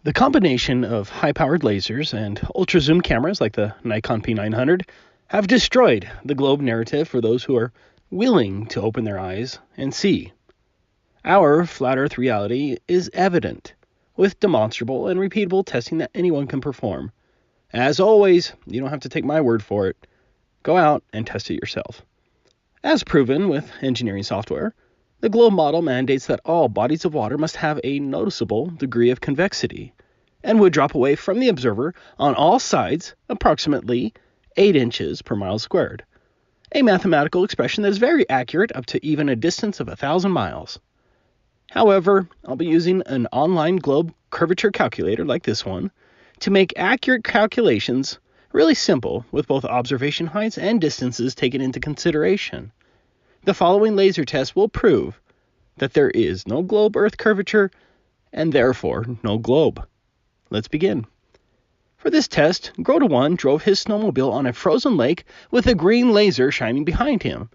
The combination of high-powered lasers and ultra-zoom cameras like the Nikon P900 have destroyed the globe narrative for those who are willing to open their eyes and see. Our flat Earth reality is evident, with demonstrable and repeatable testing that anyone can perform. As always, you don't have to take my word for it. Go out and test it yourself. As proven with engineering software, the globe model mandates that all bodies of water must have a noticeable degree of convexity and would drop away from the observer on all sides approximately 8 inches per mile squared, a mathematical expression that is very accurate up to even a distance of 1,000 miles. However, I'll be using an online globe curvature calculator like this one to make accurate calculations really simple with both observation heights and distances taken into consideration. The following laser test will prove that there is no globe Earth curvature and therefore no globe. Let's begin. For this test, Grota 1 drove his snowmobile on a frozen lake with a green laser shining behind him.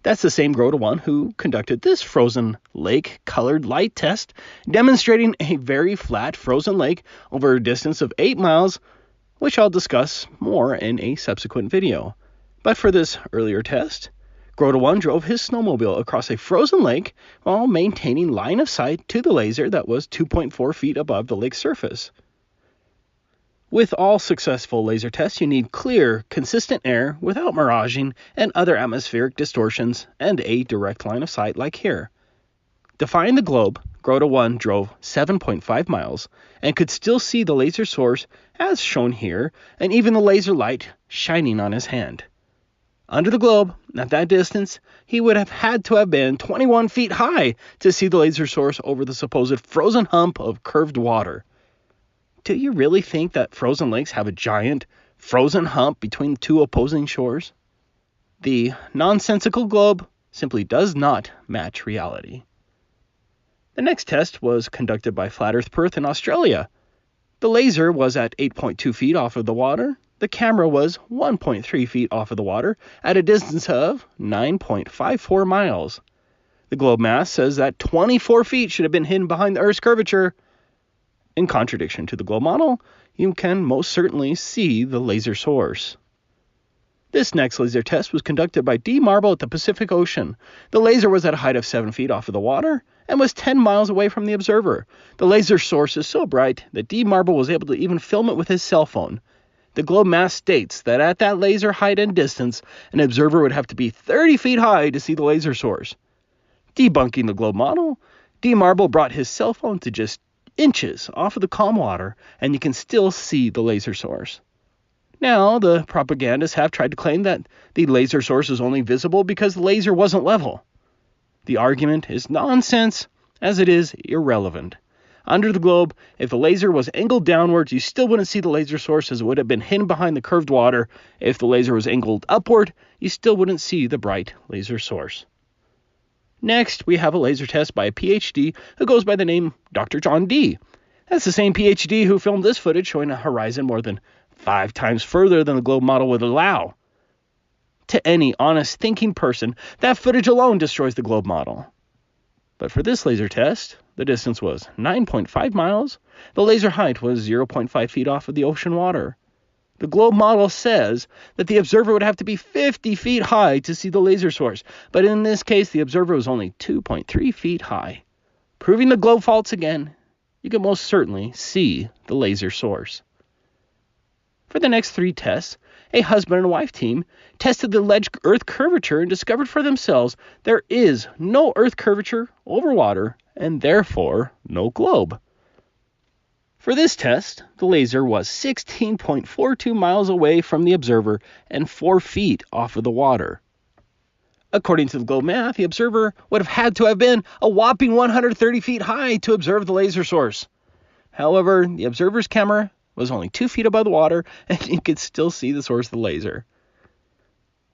That's the same Grota 1 who conducted this frozen lake colored light test, demonstrating a very flat frozen lake over a distance of 8 miles, which I'll discuss more in a subsequent video. But for this earlier test, Grota 1 drove his snowmobile across a frozen lake while maintaining line of sight to the laser that was 2.4 feet above the lake's surface. With all successful laser tests, you need clear, consistent air without miraging and other atmospheric distortions and a direct line of sight like here. Defying the globe, Grota 1 drove 7.5 miles and could still see the laser source as shown here and even the laser light shining on his hand. Under the globe, at that distance, he would have had to have been 21 feet high to see the laser source over the supposed frozen hump of curved water. Do you really think that frozen lakes have a giant, frozen hump between two opposing shores? The nonsensical globe simply does not match reality. The next test was conducted by Flat Earth Perth in Australia. The laser was at 8.2 feet off of the water. The camera was 1.3 feet off of the water at a distance of 9.54 miles. The globe mass says that 24 feet should have been hidden behind the Earth's curvature. In contradiction to the globe model, you can most certainly see the laser source. This next laser test was conducted by D. Marble at the Pacific Ocean. The laser was at a height of 7 feet off of the water and was 10 miles away from the observer. The laser source is so bright that D. Marble was able to even film it with his cell phone. The globe mass states that at that laser height and distance, an observer would have to be 30 feet high to see the laser source. Debunking the globe model, D. Marble brought his cell phone to just inches off of the calm water, and you can still see the laser source. Now, the propagandists have tried to claim that the laser source is only visible because the laser wasn't level. The argument is nonsense, as it is irrelevant. Under the globe, if the laser was angled downwards, you still wouldn't see the laser source as it would have been hidden behind the curved water. If the laser was angled upward, you still wouldn't see the bright laser source. Next, we have a laser test by a PhD who goes by the name Dr. John D. That's the same PhD who filmed this footage showing a horizon more than 5 times further than the globe model would allow. To any honest thinking person, that footage alone destroys the globe model. But for this laser test, the distance was 9.5 miles. The laser height was 0.5 feet off of the ocean water. The globe model says that the observer would have to be 50 feet high to see the laser source, but in this case, the observer was only 2.3 feet high. Proving the globe faults again, you can most certainly see the laser source. For the next 3 tests, a husband and wife team tested the alleged Earth curvature and discovered for themselves there is no Earth curvature over water and therefore no globe. For this test, the laser was 16.42 miles away from the observer and 4 feet off of the water. According to the globe math, the observer would have had to have been a whopping 130 feet high to observe the laser source. However, the observer's camera was only 2 feet above the water, and you could still see the source of the laser.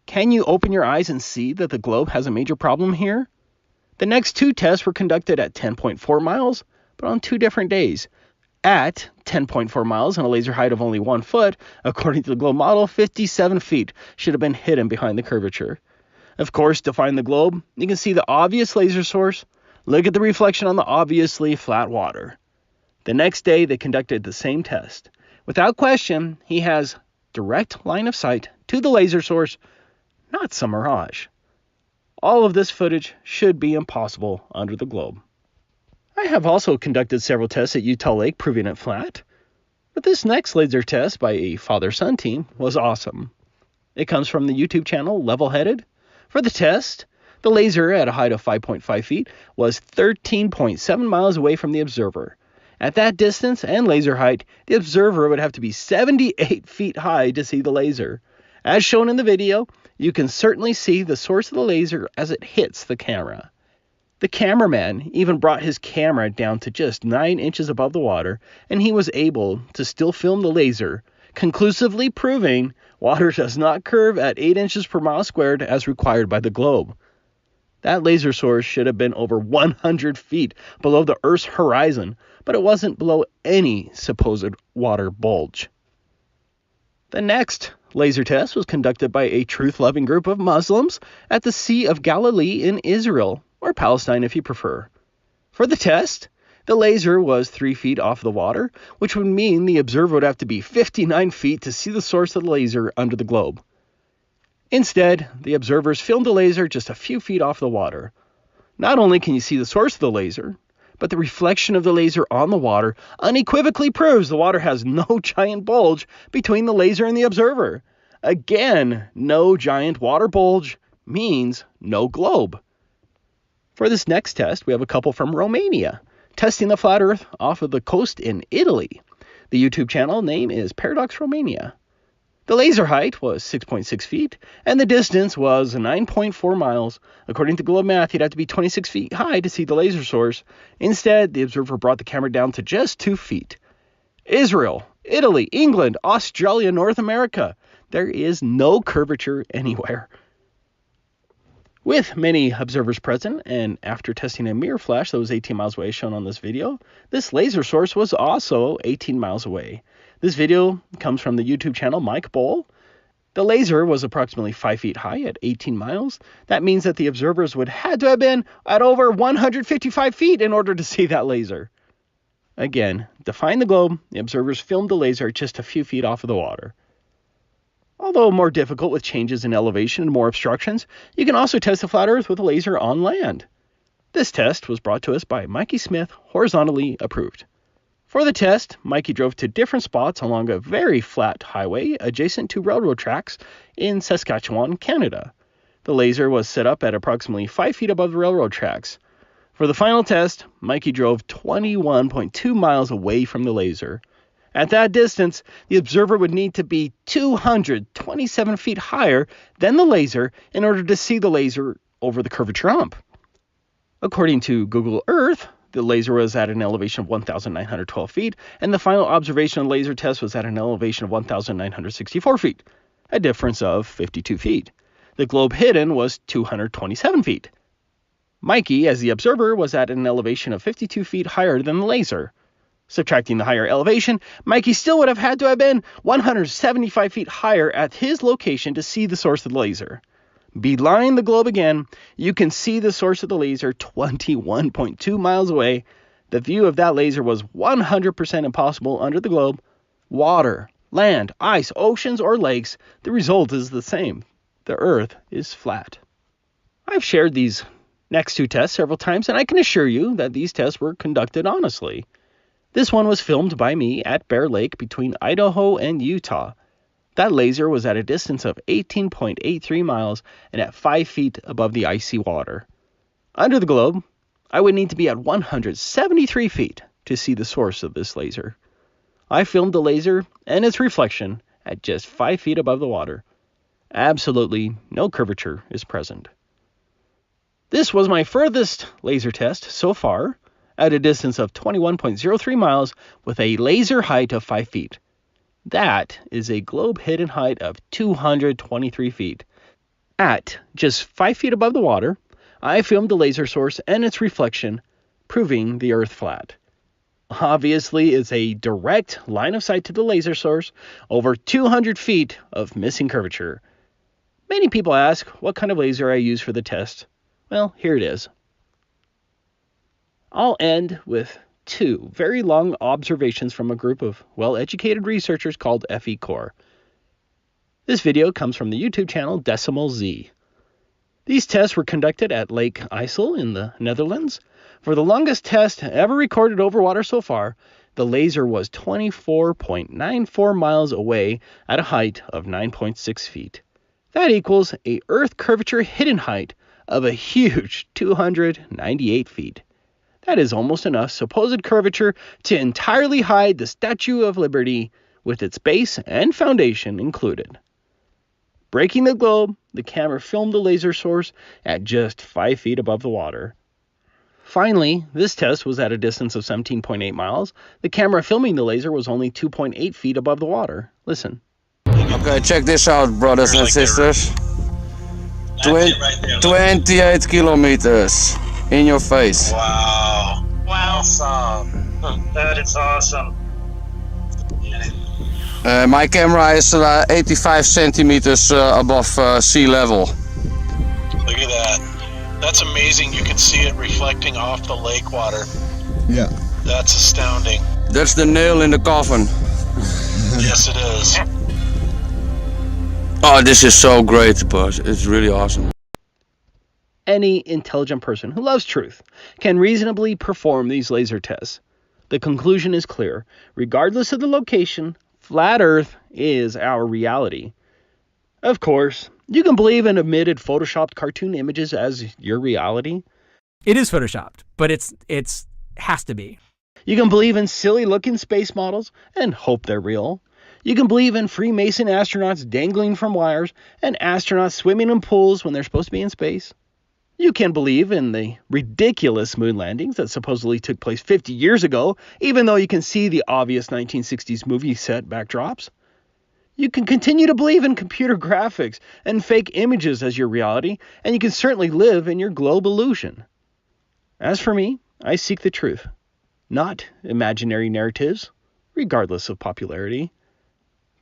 Can you open your eyes and see that the globe has a major problem here? The next 2 tests were conducted at 10.4 miles, but on 2 different days. At 10.4 miles and a laser height of only 1 foot, according to the globe model, 57 feet should have been hidden behind the curvature. Of course, to find the globe, you can see the obvious laser source. Look at the reflection on the obviously flat water. The next day, they conducted the same test. Without question, he has direct line of sight to the laser source, not some mirage. All of this footage should be impossible under the globe. I have also conducted several tests at Utah Lake proving it flat, but this next laser test by a father-son team was awesome. It comes from the YouTube channel Level-Headed. For the test, the laser at a height of 5.5 feet was 13.7 miles away from the observer. At that distance and laser height, the observer would have to be 78 feet high to see the laser. As shown in the video, you can certainly see the source of the laser as it hits the camera. The cameraman even brought his camera down to just 9 inches above the water, and he was able to still film the laser, conclusively proving water does not curve at 8 inches per mile squared as required by the globe. That laser source should have been over 100 feet below the Earth's horizon, but it wasn't below any supposed water bulge. The next laser test was conducted by a truth-loving group of Muslims at the Sea of Galilee in Israel, or Palestine if you prefer. For the test, the laser was 3 feet off the water, which would mean the observer would have to be 59 feet to see the source of the laser under the globe. Instead, the observers filmed the laser just a few feet off the water. Not only can you see the source of the laser, but the reflection of the laser on the water unequivocally proves the water has no giant bulge between the laser and the observer. Again, no giant water bulge means no globe. For this next test, we have a couple from Romania, testing the flat Earth off of the coast in Italy. The YouTube channel name is Paradox Romania. The laser height was 6.6 feet, and the distance was 9.4 miles. According to Globe Math, you'd have to be 26 feet high to see the laser source. Instead, the observer brought the camera down to just 2 feet. Israel, Italy, England, Australia, North America. There is no curvature anywhere. With many observers present, and after testing a mirror flash that was 18 miles away shown on this video, this laser source was also 18 miles away. This video comes from the YouTube channel Mike Bowl. The laser was approximately 5 feet high at 18 miles. That means that the observers would had to have been at over 155 feet in order to see that laser. Again, defying the globe, the observers filmed the laser just a few feet off of the water. Although more difficult with changes in elevation and more obstructions, you can also test the flat Earth with a laser on land. This test was brought to us by Mikey Smith, horizontally approved. For the test, Mikey drove to different spots along a very flat highway adjacent to railroad tracks in Saskatchewan, Canada. The laser was set up at approximately 5 feet above the railroad tracks. For the final test, Mikey drove 21.2 miles away from the laser. At that distance, the observer would need to be 227 feet higher than the laser in order to see the laser over the curvature hump. According to Google Earth, the laser was at an elevation of 1,912 feet, and the final observation laser test was at an elevation of 1,964 feet, a difference of 52 feet. The globe hidden was 227 feet. Mikey, as the observer, was at an elevation of 52 feet higher than the laser. Subtracting the higher elevation, Mikey still would have had to have been 175 feet higher at his location to see the source of the laser. Beeline the globe again, you can see the source of the laser 21.2 miles away. The view of that laser was 100% impossible under the globe. Water, land, ice, oceans, or lakes, the result is the same. The Earth is flat. I've shared these next two tests several times, and I can assure you that these tests were conducted honestly. This one was filmed by me at Bear Lake between Idaho and Utah. That laser was at a distance of 18.83 miles and at 5 feet above the icy water. Under the globe, I would need to be at 173 feet to see the source of this laser. I filmed the laser and its reflection at just 5 feet above the water. Absolutely no curvature is present. This was my furthest laser test so far, at a distance of 21.03 miles with a laser height of 5 feet. That is a globe hidden height of 223 feet. At just 5 feet above the water, I filmed the laser source and its reflection, proving the Earth flat. Obviously, it's a direct line of sight to the laser source, over 200 feet of missing curvature. Many people ask what kind of laser I use for the test. Well, here it is. I'll end with two very long observations from a group of well-educated researchers called FE Core. This video comes from the YouTube channel Decimal Z. These tests were conducted at Lake IJssel in the Netherlands. For the longest test ever recorded over water so far, the laser was 24.94 miles away at a height of 9.6 feet. That equals a Earth curvature hidden height of a huge 298 feet. That is almost enough supposed curvature to entirely hide the Statue of Liberty with its base and foundation included. Breaking the globe, the camera filmed the laser source at just 5 feet above the water. Finally, this test was at a distance of 17.8 miles. The camera filming the laser was only 2.8 feet above the water. Listen. Okay, check this out, brothers and sisters. 28 kilometers in your face. Wow. Awesome. That is awesome. My camera is 85 centimeters above sea level. Look at that. That's amazing. You can see it reflecting off the lake water. Yeah. That's astounding. That's the nail in the coffin. Yes, it is. Oh, this is so great, but it's really awesome. Any intelligent person who loves truth can reasonably perform these laser tests. The conclusion is clear. Regardless of the location, flat Earth is our reality. Of course, you can believe in omitted photoshopped cartoon images as your reality. It is photoshopped, but it's has to be. You can believe in silly-looking space models and hope they're real. You can believe in Freemason astronauts dangling from wires and astronauts swimming in pools when they're supposed to be in space. You can believe in the ridiculous moon landings that supposedly took place 50 years ago, even though you can see the obvious 1960s movie set backdrops. You can continue to believe in computer graphics and fake images as your reality, and you can certainly live in your globe illusion. As for me, I seek the truth, not imaginary narratives, regardless of popularity.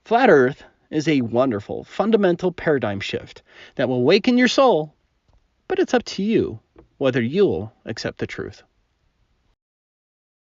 Flat Earth is a wonderful, fundamental paradigm shift that will awaken your soul, but it's up to you whether you'll accept the truth.